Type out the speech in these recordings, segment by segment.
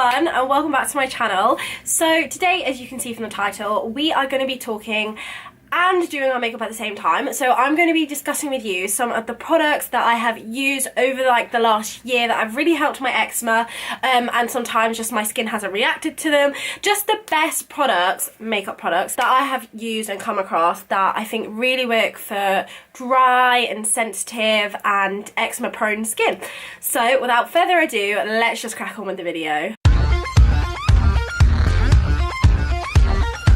everyone and welcome back to my channel. So today, as you can see from the title, we are going to be talking and doing our makeup at the same time. So I'm going to be discussing with you some of the products that I have used over the last year that have really helped my eczema, and sometimes just my skin hasn't reacted to them. Just the best products, makeup products, that I have used and come across that I think really work for dry and sensitive and eczema prone skin. So without further ado, let's just crack on with the video.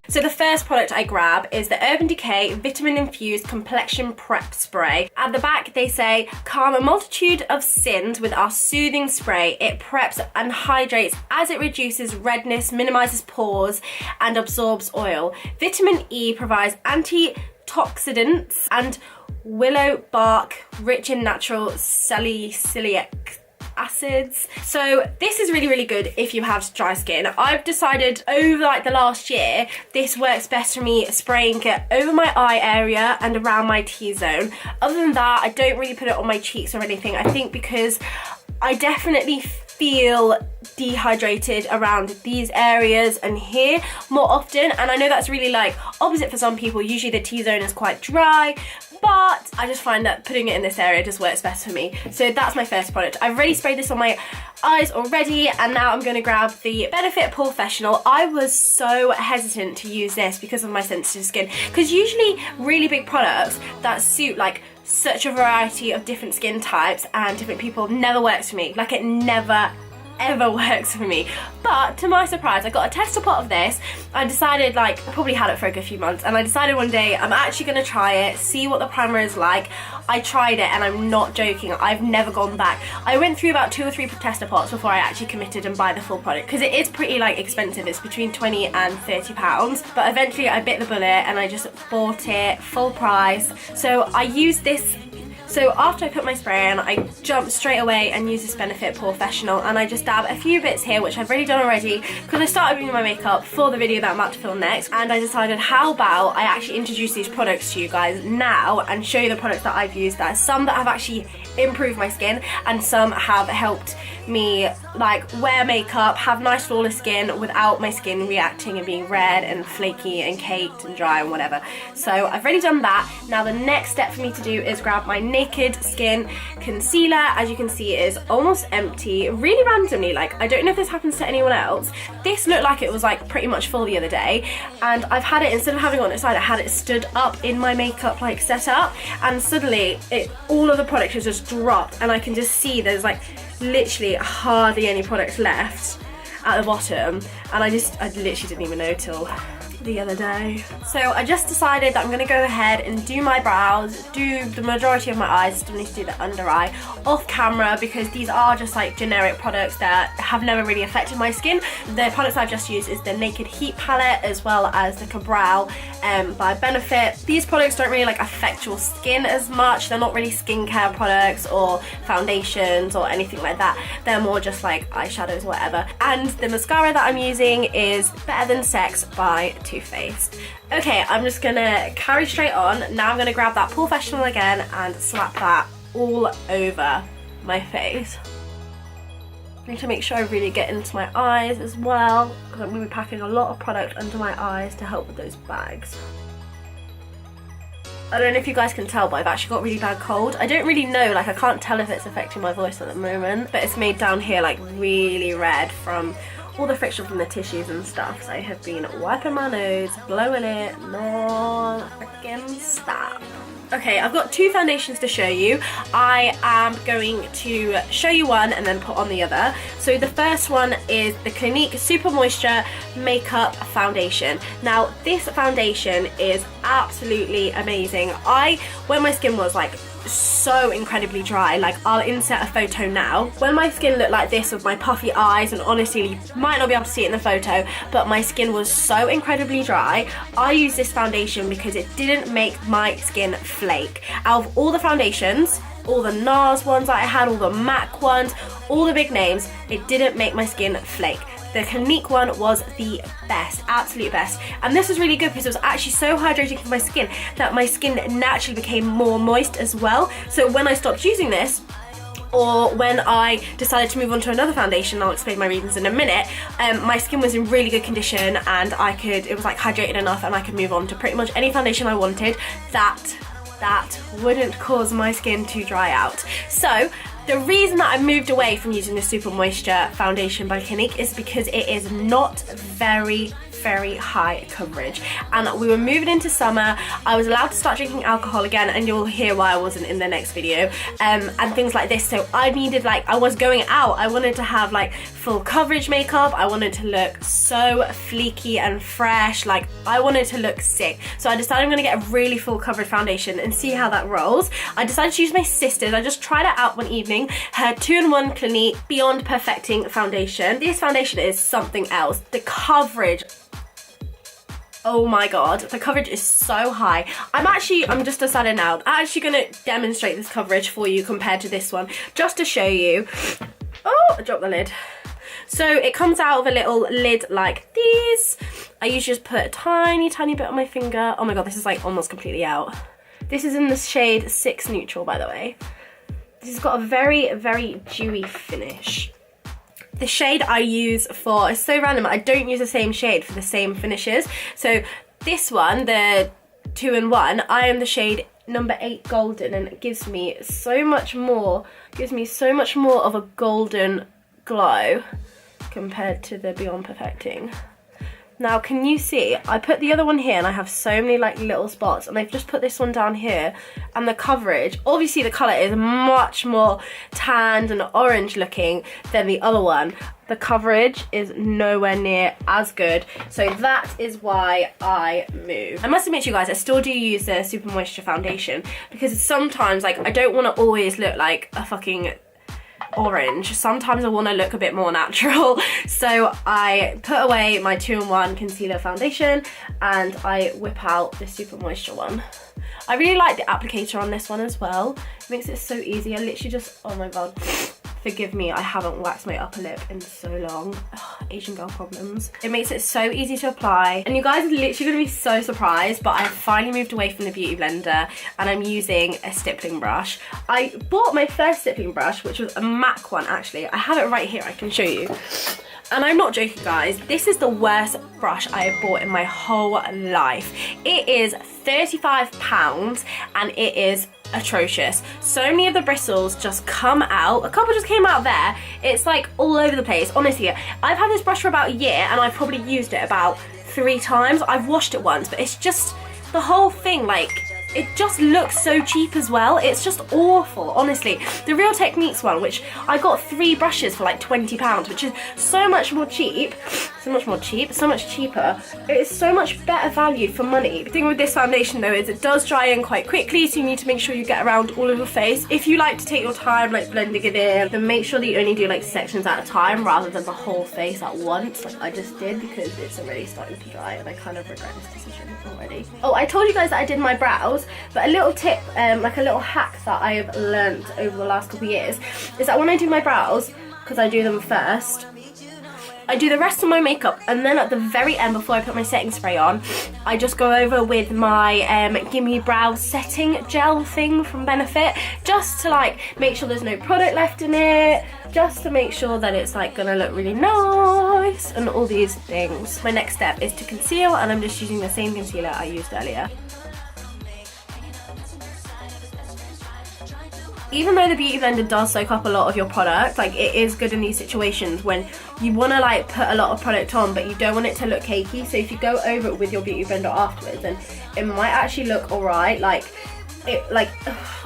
So the first product I grab is the Urban Decay Vitamin Infused Complexion Prep Spray. At the back they say, calm a multitude of sins with our soothing spray. It preps and hydrates as it reduces redness, minimizes pores, and absorbs oil. Vitamin E provides antioxidants and willow bark rich in natural salicylic acids. So this is really good if you have dry skin. I've decided over the last year this works best for me, spraying it over my eye area and around my T-zone. Other than that, I don't really put it on my cheeks or anything. I think because I definitely feel dehydrated around these areas and here more often, and I know that's really opposite for some people. Usually the T-zone is quite dry, but I just find that putting it in this area just works best for me. So that's my first product. I've already sprayed this on my eyes already, and now I'm going to grab the Benefit Professional. I was so hesitant to use this because of my sensitive skin, because usually really big products that suit such a variety of different skin types and different people never works for me. It never ever works for me. But to my surprise, I got a tester pot of this. I decided, I probably had it for a good few months, and I decided one day I'm actually going to try it, see what the primer is like. I tried it and I'm not joking, I've never gone back. I went through about 2 or 3 tester pots before I actually committed and buy the full product, because it is pretty expensive. It's between 20 and 30 pounds, but eventually I bit the bullet and I just bought it full price. So I used this. So after I put my spray in, I jumped straight away and used this Benefit Professional, and I just dab a few bits here, which I've already done already because I started doing my makeup for the video that I'm about to film next, and I decided how about I actually introduce these products to you guys now and show you the products that I've used. That some that have actually improved my skin and some have helped me wear makeup, have nice flawless skin without my skin reacting and being red and flaky and caked and dry and whatever. So I've already done that. Now the next step for me to do is grab my Naked Skin concealer. As you can see, it is almost empty, really randomly. I don't know if this happens to anyone else. This looked like it was pretty much full the other day, and I've had it, instead of having it on its side, I had it stood up in my makeup setup, and suddenly all of the product has just dropped, and I can just see there's literally hardly any products left at the bottom, and I literally didn't even know till the other day. So I just decided that I'm going to go ahead and do my brows, do the majority of my eyes. Still need to do the under eye off camera, because these are just generic products that have never really affected my skin. The products I've just used is the Naked Heat Palette as well as the Cabral by Benefit. These products don't really affect your skin as much. They're not really skincare products or foundations or anything like that. They're more just eyeshadows or whatever. And the mascara that I'm using is Better Than Sex by Too Faced. Okay, I'm just gonna carry straight on. Now I'm gonna grab that Professional again and slap that all over my face. I need to make sure I really get into my eyes as well, because I'm gonna be packing a lot of product under my eyes to help with those bags. I don't know if you guys can tell, but I've actually got really bad cold. I don't really know, I can't tell if it's affecting my voice at the moment, but it's made down here really red from all the friction from the tissues and stuff. So I have been wiping my nose, blowing it non-freaking stop. Okay, I've got 2 foundations to show you. I am going to show you one and then put on the other. So the first one is the Clinique Super Moisture Makeup Foundation. Now this foundation is absolutely amazing. When my skin was so incredibly dry, I'll insert a photo now. When my skin looked like this with my puffy eyes, and honestly you might not be able to see it in the photo, but my skin was so incredibly dry, I used this foundation because it didn't make my skin flake. Out of all the foundations, all the NARS ones that I had, all the MAC ones, all the big names, it didn't make my skin flake. The Clinique one was the best, absolute best. And this was really good because it was actually so hydrating for my skin that my skin naturally became more moist as well. So when I stopped using this, or when I decided to move on to another foundation, I'll explain my reasons in a minute, my skin was in really good condition and it was like hydrated enough and I could move on to pretty much any foundation I wanted that wouldn't cause my skin to dry out. So the reason that I moved away from using the Super Moisture foundation by Clinique is because it is not very high coverage, and we were moving into summer. I was allowed to start drinking alcohol again, and you'll hear why I wasn't in the next video, and things like this. So I needed, like, I was going out, I wanted to have like full coverage makeup, I wanted to look so fleeky and fresh, like I wanted to look sick. So I decided I'm gonna get a really full coverage foundation and see how that rolls. I decided to use my sister's. I just tried it out one evening, her 2-in-1 Clinique Beyond Perfecting foundation. This foundation is something else. The coverage, oh my god, the coverage is so high. I'm just deciding now, I'm actually gonna demonstrate this coverage for you compared to this one, just to show you. Oh, I dropped the lid. So it comes out of a little lid like this. I usually just put a tiny bit on my finger. Oh my god, this is like almost completely out. This is in the shade 6 Neutral, by the way. This has got a very dewy finish. The shade I use for, it's so random, I don't use the same shade for the same finishes. So this one, the 2-in-1, I am the shade number 8 Golden, and it gives me so much more of a golden glow compared to the Beyond Perfecting. Now, can you see, I put the other one here and I have so many like little spots, and I've just put this one down here, and the coverage, obviously the colour is much more tanned and orange looking than the other one. The coverage is nowhere near as good, so that is why I moved. I must admit to you guys, I still do use the Super Moisture foundation, because sometimes like I don't want to always look like a fucking orange. Sometimes I want to look a bit more natural, so I put away my 2-in-1 concealer foundation and I whip out the Super Moisture one. I really like the applicator on this one as well. It makes it so easy. I literally just, oh my god, forgive me, I haven't waxed my upper lip in so long. Ugh, Asian girl problems. It makes it so easy to apply, and you guys are literally gonna be so surprised, but I finally moved away from the beauty blender and I'm using a stippling brush. I bought my first stippling brush, which was a MAC one actually. I have it right here, I can show you. And I'm not joking, guys, this is the worst brush I have bought in my whole life. It is £35 and it is atrocious. So many of the bristles just come out. A couple just came out there. It's like all over the place. Honestly, I've had this brush for about a year and I've probably used it about 3 times. I've washed it once, but it's just the whole thing, like, it just looks so cheap as well. It's just awful, honestly. The Real Techniques one, which I got 3 brushes for like £20, which is so much cheaper. It's so much better value for money. The thing with this foundation though is it does dry in quite quickly, so you need to make sure you get around all of your face. If you like to take your time like blending it in, then make sure that you only do like sections at a time rather than the whole face at once, like I just did, because it's already starting to dry and I kind of regret this decision already. Oh, I told you guys that I did my brows, but a little tip, like a little hack that I have learned over the last couple of years is that when I do my brows, because I do them first, I do the rest of my makeup, and then at the very end, before I put my setting spray on, I just go over with my Gimme Brow setting gel thing from Benefit, just to like make sure there's no product left in it, just to make sure that it's like gonna look really nice and all these things. My next step is to conceal, and I'm just using the same concealer I used earlier. Even though the beauty blender does soak up a lot of your product, like it is good in these situations when you want to like put a lot of product on but you don't want it to look cakey. So if you go over it with your beauty blender afterwards, then it might actually look alright. Like it, like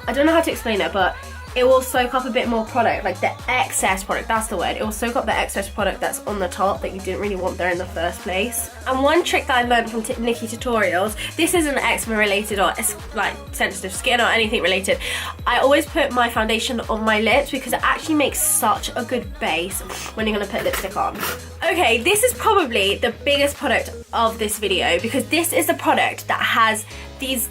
I don't know how to explain it, but it will soak up a bit more product, like the excess product, that's the word. It will soak up the excess product that's on the top that you didn't really want there in the first place. And one trick that I learned from Nikki Tutorials, this isn't eczema related or like sensitive skin or anything related. I always put my foundation on my lips because it actually makes such a good base when you're gonna put lipstick on. Okay, this is probably the biggest product of this video because this is the product that has these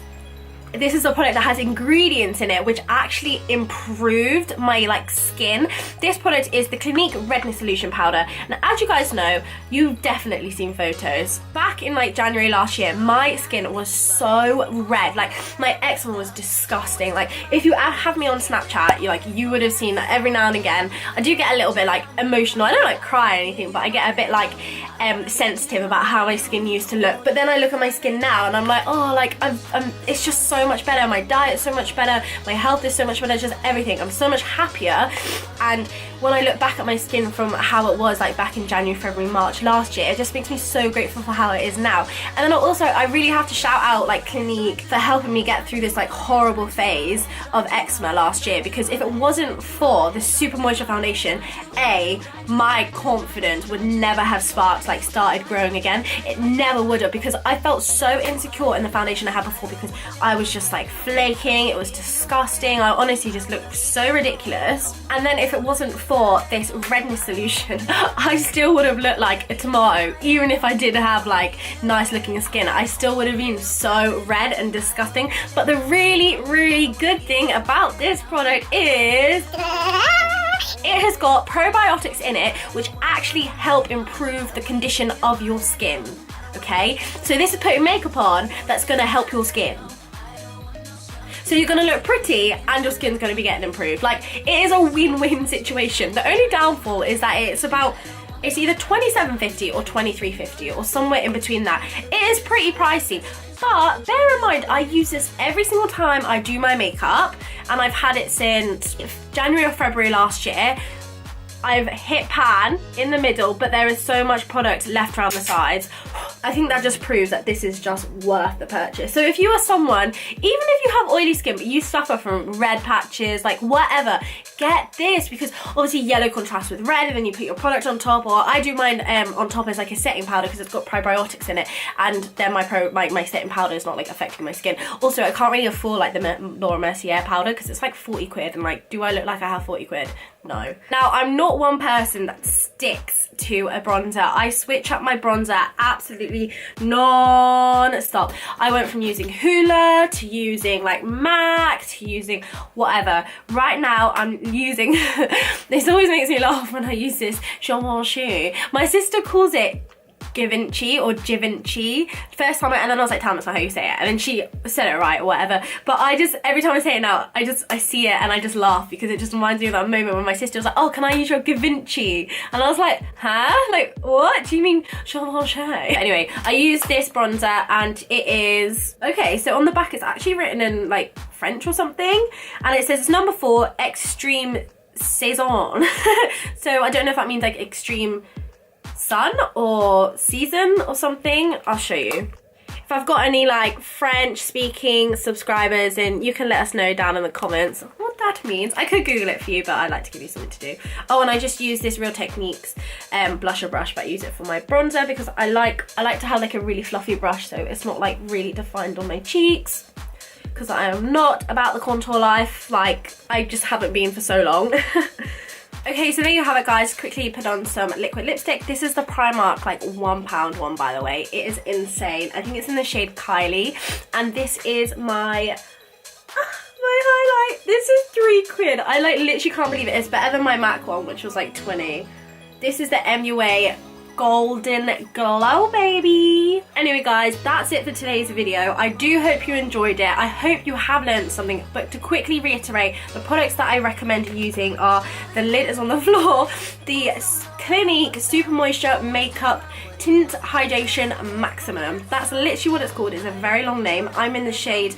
this is a product that has ingredients in it which actually improved my like skin. This product is the Clinique Redness Solution Powder. Now, as you guys know, you've definitely seen photos. Back in like January last year, my skin was so red. Like, my eczema was disgusting. Like, if you have me on Snapchat, you would have seen that every now and again. I do get a little bit like emotional. I don't like cry or anything, but I get a bit like sensitive about how my skin used to look. But then I look at my skin now and I'm like, oh, like it's just so much better. My diet's so much better. My health is so much better. Just everything. I'm so much happier. And when I look back at my skin from how it was like back in January, February, March last year, it just makes me so grateful for how it is now. And then also, I really have to shout out like Clinique for helping me get through this like horrible phase of eczema last year, because if it wasn't for the Super Moisture Foundation, my confidence would never have like started growing again. It never would have, because I felt so insecure in the foundation I had before, because I was just like flaking. It was disgusting. I honestly just looked so ridiculous. And then if it wasn't for this redness solution, I still would have looked like a tomato. Even if I did have like nice looking skin, I still would have been so red and disgusting. But the really, really good thing about this product is it has got probiotics in it which actually help improve the condition of your skin. Okay, so this is putting makeup on that's going to help your skin. So you're going to look pretty and your skin's going to be getting improved. Like, it is a win-win situation. The only downfall is that it's either $27.50 or $23.50 or somewhere in between that. It is pretty pricey. But bear in mind, I use this every single time I do my makeup, and I've had it since January or February last year. I've hit pan in the middle, but there is so much product left around the sides. I think that just proves that this is just worth the purchase. So if you are someone, even if you have oily skin but you suffer from red patches, like whatever, get this, because obviously yellow contrasts with red, and then you put your product on top, or I do mine on top as like a setting powder because it's got probiotics in it, and then my setting powder is not like affecting my skin. Also, I can't really afford like the Laura Mercier powder because it's like 40 quid, and like, do I look like I have 40 quid? No. Now, I'm not one person that sticks to a bronzer. I switch up my bronzer absolutely non-stop. I went from using Hoola to using like MAC to using whatever. Right now, I'm using, this always makes me laugh when I use this Givenchy. My sister calls it Givenchy or Givenchy. First time, and then I was like, Tam, that's not how you say it. And then she said it right or whatever. But I just, every time I say it now, I see it and I just laugh, because it just reminds me of that moment when my sister was like, oh, can I use your Givenchy? And I was like, huh? Like, what? Do you mean Givenchy? Anyway, I use this bronzer and it is, okay, so on the back it's actually written in like French or something. And it says it's number 4, Extreme Saison. So I don't know if that means like extreme sun or season or something. I'll show you. If I've got any like French speaking subscribers, and you can let us know down in the comments what that means. I could Google it for you, but I like to give you something to do. Oh, and I just use this Real Techniques blusher brush, but I use it for my bronzer because I like to have like a really fluffy brush, so it's not like really defined on my cheeks, because I am not about the contour life. Like, I just haven't been for so long. Okay, so there you have it, guys. Quickly put on some liquid lipstick. This is the Primark like £1 one, by the way. It is insane. I think it's in the shade Kylie, and this is my highlight. This is £3. I like literally can't believe it. It's better than my MAC one, which was like 20. This is the MUA Golden Glow, baby. Anyway, guys, that's it for today's video. I do hope you enjoyed it. I hope you have learned something. But to quickly reiterate, the products that I recommend using are the Lid Is on the Floor, the Clinique Super Moisture Makeup Tint Hydration Maximum. That's literally what it's called. It's a very long name. I'm in the shade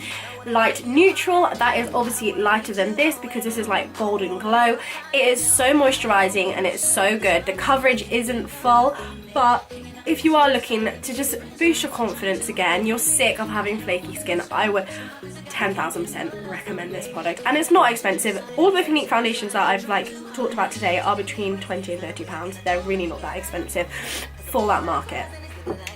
Light Neutral. That is obviously lighter than this because this is like Golden Glow. It is so moisturizing and it's so good. The coverage isn't full, but if you are looking to just boost your confidence again, you're sick of having flaky skin, I would 10,000% recommend this product. And it's not expensive. All the Clinique foundations that I've like talked about today are between 20 and 30 pounds. They're really not that expensive for that market.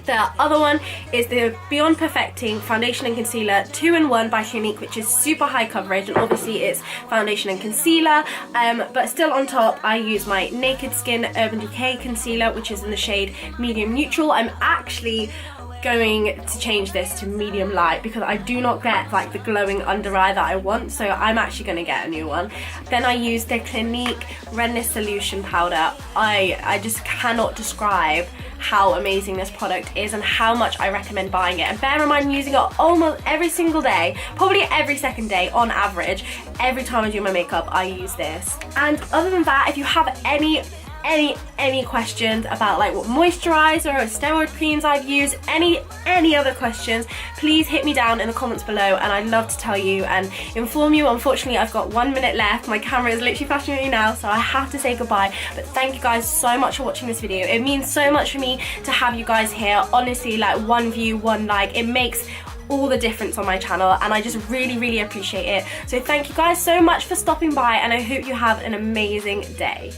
The other one is the Beyond Perfecting Foundation and Concealer 2-in-1 by Clinique, which is super high coverage, and obviously it's foundation and concealer, but still on top I use my Naked Skin Urban Decay Concealer, which is in the shade Medium Neutral. I'm actually going to change this to medium light because I do not get like the glowing under eye that I want, so I'm actually going to get a new one. Then I use the Clinique Redness Solution Powder. I just cannot describe how amazing this product is and how much I recommend buying it. And bear in mind, I'm using it almost every single day, probably every second day on average. Every time I do my makeup, I use this. And other than that, if you have any questions about like what moisturizer or steroid creams I've used, any other questions, please hit me down in the comments below and I'd love to tell you and inform you. Unfortunately, I've got 1 minute left. My camera is literally flashing at me now, so I have to say goodbye. But thank you guys so much for watching this video. It means so much for me to have you guys here. Honestly, like one view, one like, it makes all the difference on my channel and I just really appreciate it. So thank you guys so much for stopping by and I hope you have an amazing day.